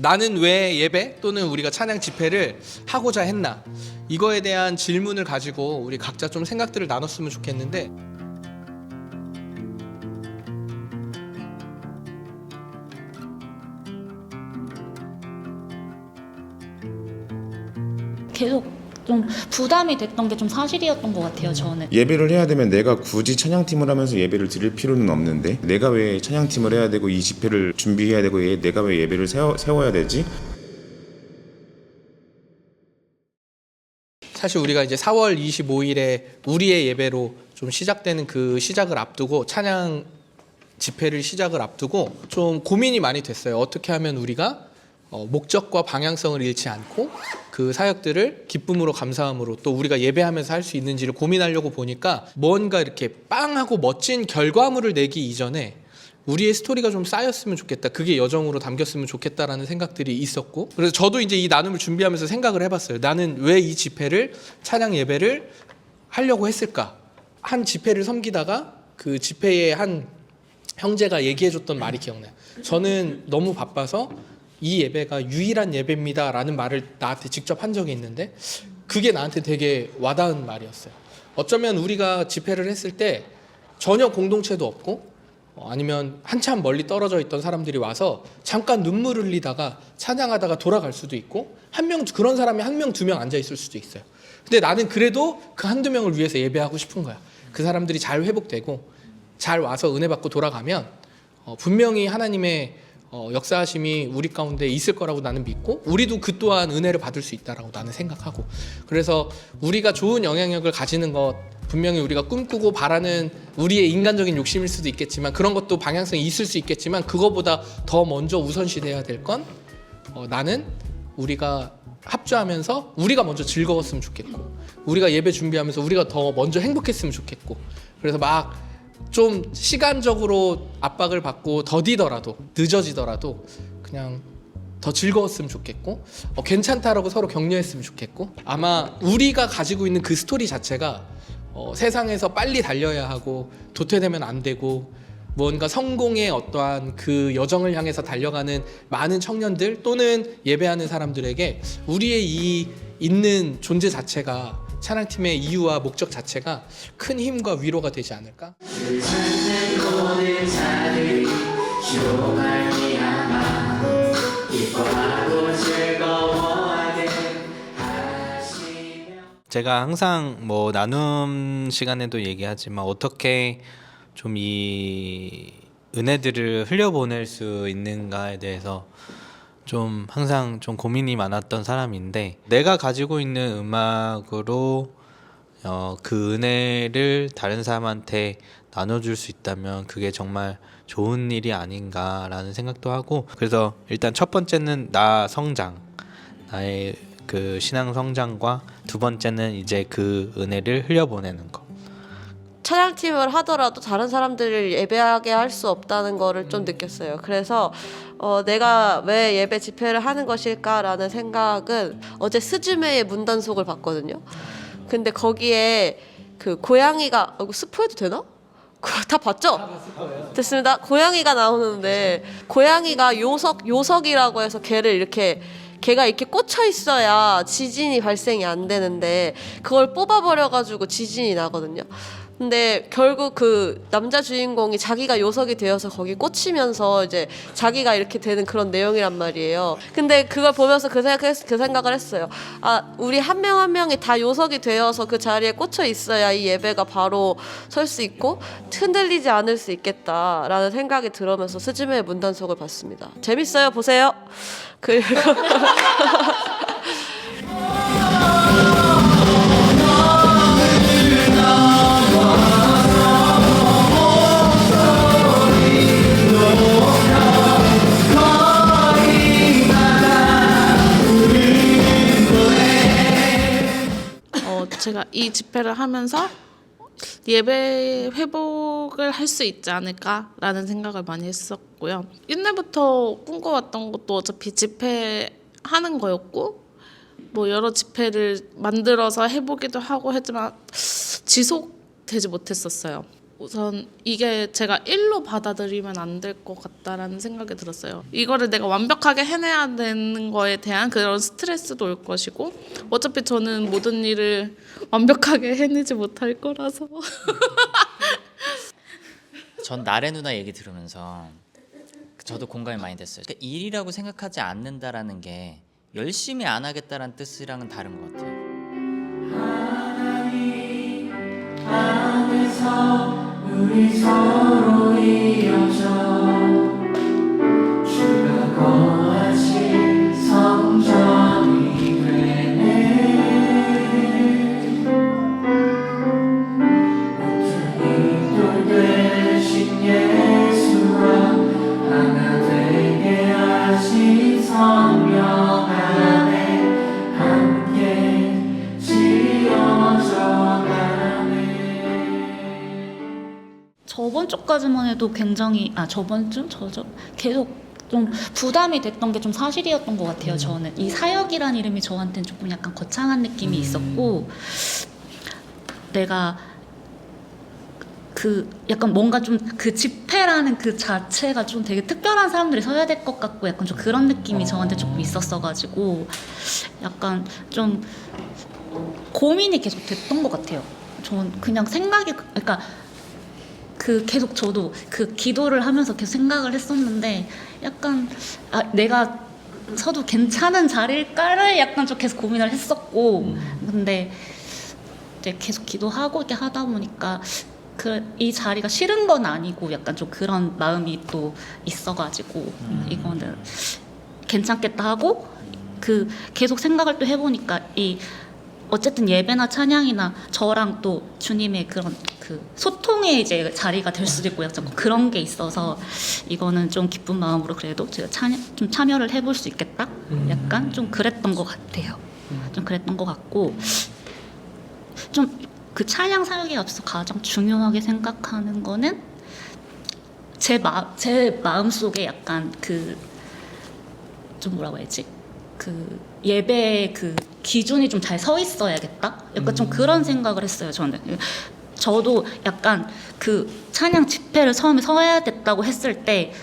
나는 왜 예배 또는 우리가 찬양 집회를 하고자 했나? 이거에 대한 질문을 가지고 우리 각자 좀 생각들을 나눴으면 좋겠는데, 계속 좀 부담이 됐던 게 좀 사실이었던 것 같아요, 저는. 예배를 해야 되면 내가 굳이 찬양팀을 하면서 예배를 드릴 필요는 없는데 내가 왜 찬양팀을 해야 되고 이 집회를 준비해야 되고 내가 왜 예배를 세워야 되지? 사실 우리가 이제 4월 25일에 우리의 예배로 좀 시작되는 그 시작을 앞두고, 찬양 집회를 시작을 앞두고 좀 고민이 많이 됐어요. 어떻게 하면 우리가 목적과 방향성을 잃지 않고 그 사역들을 기쁨으로 감사함으로 또 우리가 예배하면서 할 수 있는지를 고민하려고 보니까, 뭔가 이렇게 빵하고 멋진 결과물을 내기 이전에 우리의 스토리가 좀 쌓였으면 좋겠다, 그게 여정으로 담겼으면 좋겠다라는 생각들이 있었고, 그래서 저도 이제 이 나눔을 준비하면서 생각을 해봤어요. 나는 왜 이 집회를, 찬양 예배를 하려고 했을까? 한 집회를 섬기다가 그 집회의 한 형제가 얘기해줬던 말이 기억나요. 저는 너무 바빠서 이 예배가 유일한 예배입니다 라는 말을 나한테 직접 한 적이 있는데, 그게 나한테 되게 와닿은 말이었어요. 어쩌면 우리가 집회를 했을 때 전혀 공동체도 없고, 아니면 한참 멀리 떨어져 있던 사람들이 와서 잠깐 눈물 흘리다가 찬양하다가 돌아갈 수도 있고, 그런 사람이 1명, 2명 앉아 있을 수도 있어요. 근데 나는 그래도 그 한두 명을 위해서 예배하고 싶은 거야. 그 사람들이 잘 회복되고 잘 와서 은혜 받고 돌아가면 분명히 하나님의 역사하심이 우리 가운데 있을 거라고 나는 믿고, 우리도 그 또한 은혜를 받을 수 있다라고 나는 생각하고, 그래서 우리가 좋은 영향력을 가지는 것, 분명히 우리가 꿈꾸고 바라는 우리의 인간적인 욕심일 수도 있겠지만, 그런 것도 방향성이 있을 수 있겠지만, 그거보다 더 먼저 우선시돼야 될 건 나는 우리가 합주하면서 우리가 먼저 즐거웠으면 좋겠고, 우리가 예배 준비하면서 우리가 더 먼저 행복했으면 좋겠고, 그래서 막 좀 시간적으로 압박을 받고 더디더라도, 늦어지더라도 그냥 더 즐거웠으면 좋겠고, 괜찮다라고 서로 격려했으면 좋겠고, 아마 우리가 가지고 있는 그 스토리 자체가 세상에서 빨리 달려야 하고 도태되면 안 되고, 뭔가 성공의 어떠한 그 여정을 향해서 달려가는 많은 청년들 또는 예배하는 사람들에게 우리의 이 있는 존재 자체가, 찬양팀의 이유와 목적 자체가 큰 힘과 위로가 되지 않을까? 제가 항상 뭐 나눔 시간에도 얘기하지만, 어떻게 좀 이 은혜들을 흘려보낼 수 있는가에 대해서 좀 항상 좀 고민이 많았던 사람인데, 내가 가지고 있는 음악으로 그 은혜를 다른 사람한테 나눠줄 수 있다면 그게 정말 좋은 일이 아닌가라는 생각도 하고, 그래서 일단 첫 번째는 나 성장, 나의 그 신앙 성장과 두 번째는 이제 그 은혜를 흘려보내는 거. 찬양팀을 하더라도 다른 사람들을 예배하게 할 수 없다는 거를 좀 느꼈어요. 그래서 내가 왜 예배 집회를 하는 것일까라는 생각은, 어제 스즈메의 문단속을 봤거든요. 근데 거기에 그 고양이가, 이거 스포해도 되나? 다 봤죠? 됐습니다. 고양이가 나오는데, 고양이가 요석이라고 해서 걔가 이렇게 꽂혀 있어야 지진이 발생이 안 되는데, 그걸 뽑아버려가지고 지진이 나거든요. 근데 결국 그 남자 주인공이 자기가 요석이 되어서 거기 꽂히면서 이제 자기가 이렇게 되는 그런 내용이란 말이에요. 근데 그걸 보면서 그 생각을 했어요. 아, 우리 한 명 한 명이 다 요석이 되어서 그 자리에 꽂혀 있어야 이 예배가 바로 설 수 있고 흔들리지 않을 수 있겠다라는 생각이 들으면서 스즈메의 문단속을 봤습니다. 재밌어요. 보세요. 그리고 제가 이 집회를 하면서 예배 회복을 할 수 있지 않을까라는 생각을 많이 했었고요. 옛날부터 꿈꿔왔던 것도 어차피 집회하는 거였고, 뭐 여러 집회를 만들어서 해보기도 하고 했지만 지속되지 못했었어요. 우선 이게 제가 일로 받아들이면 안 될 것 같다라는 생각이 들었어요. 이거를 내가 완벽하게 해내야 되는 거에 대한 그런 스트레스도 올 것이고 어차피 저는 모든 일을 완벽하게 해내지 못할 거라서 전 나래 누나 얘기 들으면서 저도 공감이 많이 됐어요. 그러니까 일이라고 생각하지 않는다라는 게 열심히 안 하겠다라는 뜻이랑은 다른 것 같아요. 우리 서로 이어져 주가 거하신 성전이 되네. 모퉁이 돌 되신 예수와 하나 되게 하신 성령 안에 함께 지어져 저번 주까지만 해도 굉장히 저번 주 계속 좀 부담이 됐던 게 좀 사실이었던 것 같아요. 저는 이 사역이란 이름이 저한테는 조금 약간 거창한 느낌이 있었고 내가 그 약간 뭔가 좀 그 집회라는 그 자체가 좀 되게 특별한 사람들이 서야 될 것 같고 약간 좀 그런 느낌이 저한테 조금 있었어가지고 약간 좀 고민이 계속 됐던 것 같아요. 저는 그냥 생각이 그러니까 그 계속 저도 그 기도를 하면서 계속 생각을 했었는데 약간 내가 서도 괜찮은 자리일까를 약간 좀 계속 고민을 했었고 근데 이제 계속 기도하고 이렇게 하다 보니까 이 자리가 싫은 건 아니고 약간 좀 그런 마음이 또 있어가지고 이거는 괜찮겠다 하고 그 계속 생각을 또 해보니까 어쨌든 예배나 찬양이나 저랑 또 주님의 그런 그 소통의 이제 자리가 될 수도 있고 약간 그런 게 있어서 이거는 좀 기쁜 마음으로 그래도 제가 좀 참여를 해볼 수 있겠다? 약간 좀 그랬던 것 같아요. 좀 그랬던 것 같고 좀 그 찬양 사역에 앞서 가장 중요하게 생각하는 거는 제 마음 속에 약간 그 좀 뭐라고 해야지 그 예배의 그 기준이 좀 잘 서 있어야겠다. 약간 좀 그런 생각을 했어요. 저도 약간 그 찬양 집회를 처음에 서야 됐다고 했을 때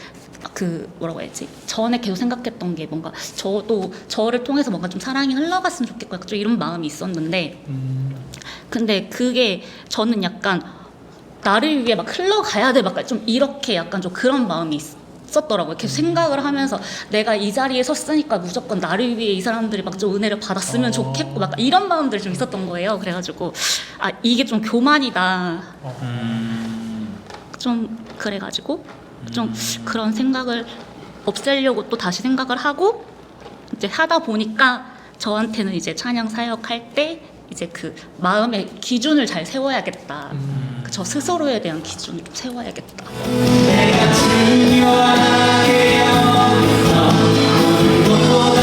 그 뭐라고 해야지 전에 계속 생각했던 게 뭔가 저도 저를 통해서 뭔가 좀 사랑이 흘러갔으면 좋겠고 약간 좀 이런 마음이 있었는데 근데 그게 저는 약간 나를 위해 막 흘러가야 돼 막 좀 이렇게 약간 좀 그런 마음이 있었더라고요. 계속 생각을 하면서 내가 이 자리에 섰으니까 무조건 나를 위해 이 사람들이 막 좀 은혜를 받았으면 좋겠고 막 이런 마음들이 좀 있었던 거예요. 그래가지고 이게 좀 교만이다. 좀 그래가지고 좀 그런 생각을 없애려고 또 다시 생각을 하고 이제 하다 보니까 저한테는 이제 찬양 사역할 때 이제 그 마음의 기준을 잘 세워야겠다. 저 스스로에 대한 기준을 좀 세워야겠다. 내가 중요하게 여기는 것보다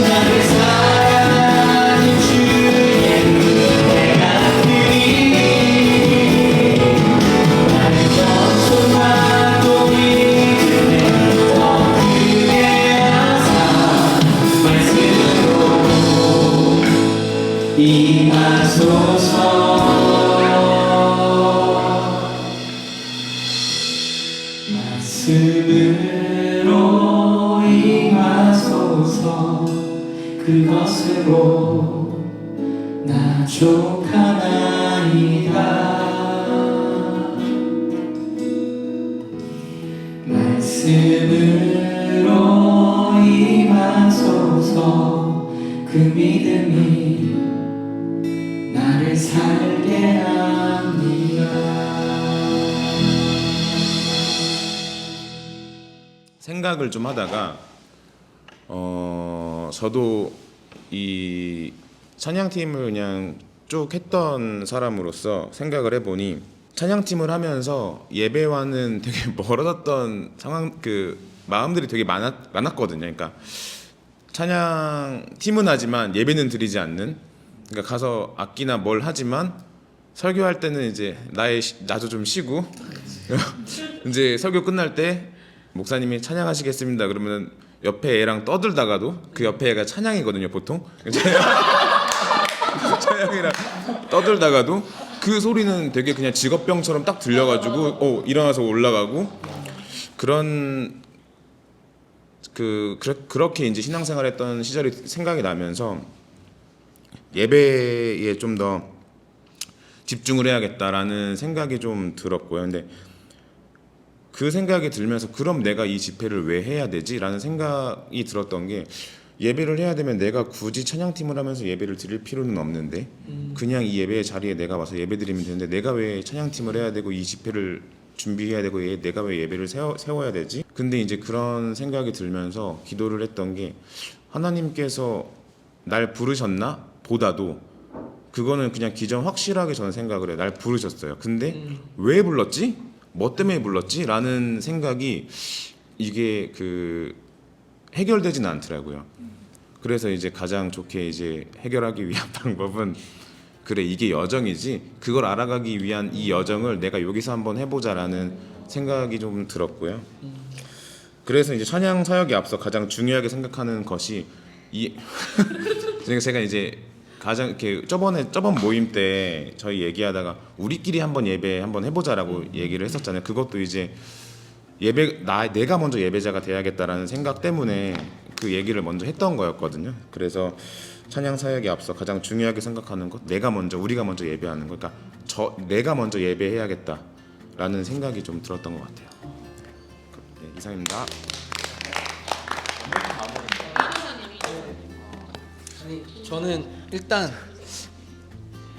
나를 사랑하는 주의 은혜가 크니 나를 전소하고 믿음에 더 크게 하사 말씀으로 임하소서. 말씀으로 임하소서. 그것으로 나 족하나이다. 말씀으로 임하소서. 그 믿음이 나를 살게 합니다. 생각을 좀 하다가 저도 이 찬양팀을 그냥 쭉 했던 사람으로서 생각을 해보니 찬양팀을 하면서 예배와는 되게 멀어졌던 상황 그 마음들이 되게 많았거든요. 그러니까 찬양팀은 하지만 예배는 드리지 않는 그러니까 가서 악기나 뭘 하지만 설교할 때는 이제 나도 좀 쉬고 이제 설교 끝날 때 목사님이 찬양하시겠습니다. 그러면 옆에 애랑 떠들다가도 그 옆에 애가 찬양이거든요, 보통. 찬양이랑 떠들다가도 그 소리는 되게 그냥 직업병처럼 딱 들려가지고 일어나서 올라가고 그런 그렇게 이제 신앙생활했던 시절이 생각이 나면서 예배에 좀 더 집중을 해야겠다라는 생각이 좀 들었고요. 근데 그 생각이 들면서 그럼 내가 이 집회를 왜 해야 되지라는 생각이 들었던 게 예배를 해야 되면 내가 굳이 찬양팀을 하면서 예배를 드릴 필요는 없는데 그냥 이 예배의 자리에 내가 와서 예배 드리면 되는데 내가 왜 찬양팀을 해야 되고 이 집회를 준비해야 되고 내가 왜 예배를 세워야 되지? 근데 이제 그런 생각이 들면서 기도를 했던 게 하나님께서 날 부르셨나? 보다도 그거는 그냥 기존 확실하게 저는 생각을 해요. 날 부르셨어요. 근데 왜 불렀지? 뭐 때문에 불렀지? 라는 생각이 이게 해결되진 않더라고요. 그래서 이제 가장 좋게 이제 해결하기 위한 방법은 그래 이게 여정이지 그걸 알아가기 위한 이 여정을 내가 여기서 한번 해보자라는 생각이 좀 들었고요. 그래서 이제 찬양 사역에 앞서 가장 중요하게 생각하는 것이 제가 이제 가장 이렇게 저번 모임 때 저희 얘기하다가 우리끼리 한번 예배 한번 해보자라고 얘기를 했었잖아요. 그것도 이제 내가 먼저 예배자가 돼야겠다라는 생각 때문에 그 얘기를 먼저 했던 거였거든요. 그래서 찬양 사역에 앞서 가장 중요하게 생각하는 것, 우리가 먼저 예배하는 것, 그러니까 내가 먼저 예배해야겠다라는 생각이 좀 들었던 것 같아요. 네, 이상입니다. 아니, 저는 일단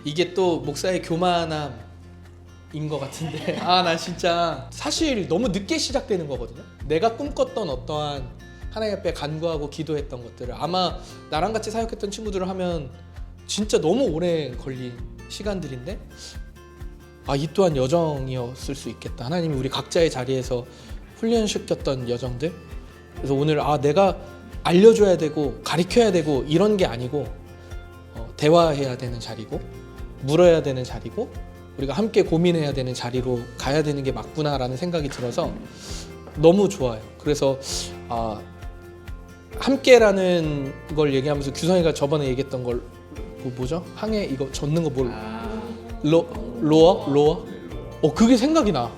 이게 또 목사의 교만함인 것 같은데 나 진짜 사실 너무 늦게 시작되는 거거든요. 내가 꿈꿨던 어떠한 하나님 앞에 간구하고 기도했던 것들을 아마 나랑 같이 사역했던 친구들을 하면 진짜 너무 오래 걸린 시간들인데 이 또한 여정이었을 수 있겠다. 하나님이 우리 각자의 자리에서 훈련시켰던 여정들. 그래서 오늘 내가 알려줘야 되고 가르쳐야 되고 이런 게 아니고 대화해야 되는 자리고 물어야 되는 자리고 우리가 함께 고민해야 되는 자리로 가야 되는 게 맞구나라는 생각이 들어서 너무 좋아요. 그래서 함께라는 걸 얘기하면서 규성이가 저번에 얘기했던 걸 뭐죠? 항해 이거 젓는 거 로어? 그게 생각이 나.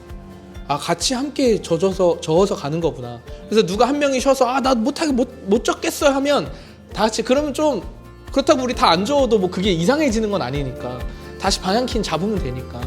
같이 함께 저어서 가는 거구나. 그래서 누가 한 명이 쉬어서 나 못 젓겠어 하면 다 같이 그러면 좀 그렇다고 우리 다 안 저어도 뭐 그게 이상해지는 건 아니니까 다시 방향키 잡으면 되니까